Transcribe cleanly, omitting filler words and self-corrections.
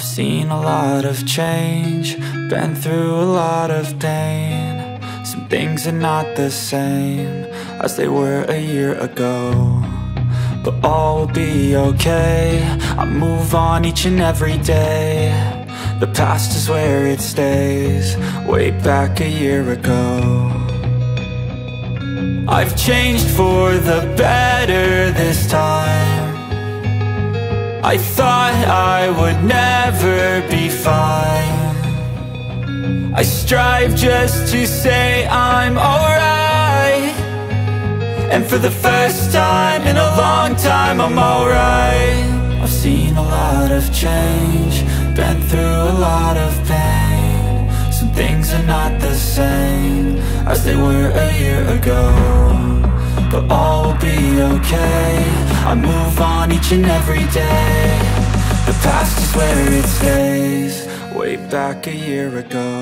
I've seen a lot of change, been through a lot of pain. Some things are not the same as they were a year ago, but all will be okay. I move on each and every day. The past is where it stays, way back a year ago. I've changed for the better this time. I thought I would never be fine. I strive just to say I'm alright, and for the first time in a long time I'm alright. I've seen a lot of change, been through a lot of pain. Some things are not the same as they were a year ago, but all will be okay. I move on each and every day. The past is where it stays, way back a year ago.